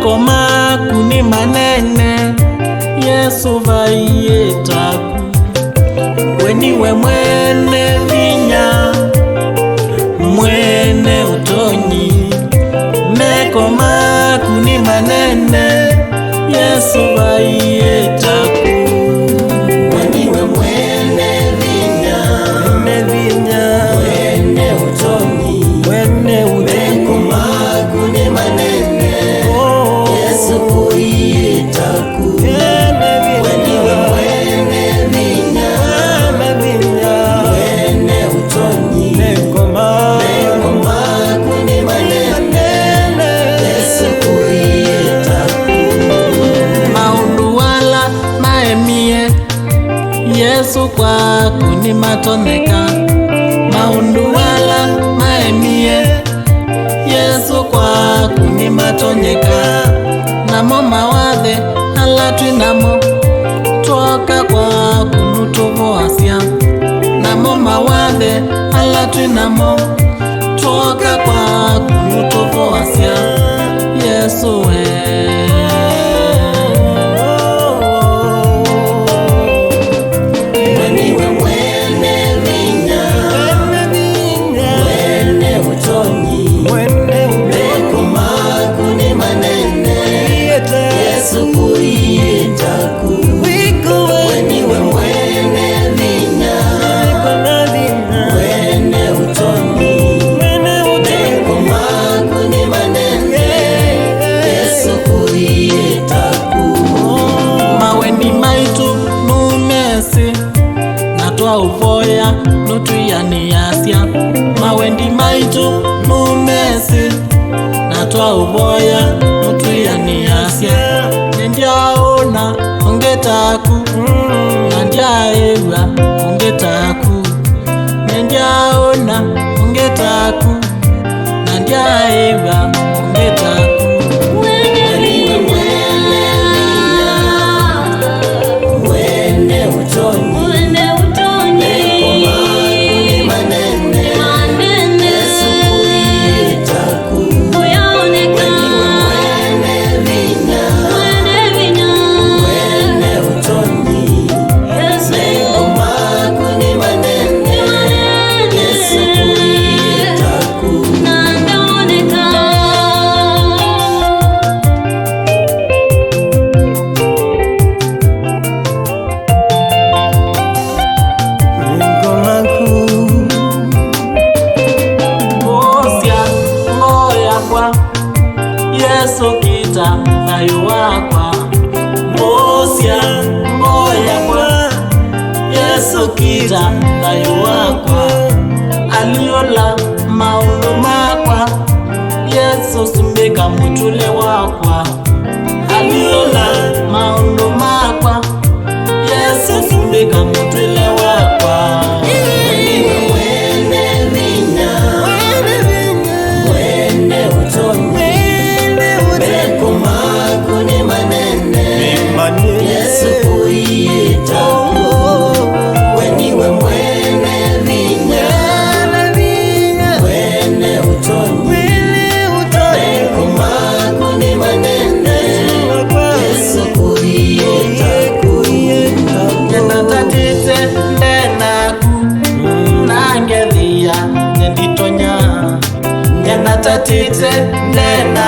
meko maku ni manene, Yesu vaiye taku. Weniwe mwene vinya, mwene utonyi, meko maku ni manene, Yesu vaiye taku. Weniwe mwene vinya, mwene utonyi, meko maku ni manene, Yesu vaiye taku. Weniwe mwene vinya, mwene utonyi, meko maku ni manene, Yesu vaiye taku. Maundu wala maemie, Yesu kwaku ni matoneka. Maundu wala maemie, Yesu kwaku ni matonyeka. Namo mawathe halatwi namo, twoka kwaku nutuvoasya. Namo mawathe halatwi namo, twoka kwaku nutuvoasya. Yesu we. Weniwe mwene vinya, mwene utonyi, meko maku ni manene, Yesu vaiye taku. Weniwe mwene vinya, mwene utonyi, meko maku ni manene, Yesu vaiye taku. Maweni maitu numesi, natwa uvoya nutuyaniasya. Mawendi maitu numesi, natwa uvoya nutuyaniasya. Nendiaona ongetaku, nandiaewa ongetaku. Nendiaona ongetaku, nandiaewa ongetaku. Weniwe mwene vinya, mwene utonyi, meko maku ni manene, Yesu vaiye taku. Weniwe mwene vinya, mwene utonyi, meko maku ni manene, Yesu vaiye taku. Osya ngoya kwa Yesu kita nayo wakwa. Osya ngoya kwa Yesu kita nayo wakwa. Aliola maundu makwa, Yesu sumbika mutule wakwa. Aliola maundu makwa, Yesu sumbika mutule wakwa. Weniwe mwene vinya, mwene utonyi, meko maku ni manene, Yesu vaiye taku. Weniwe mwene vinya, mwene utonyi, meko maku ni manene, Yesu vaiye taku. Nena tatite ndenaku, nangethia nenditonya. Nena tatite ndenaku,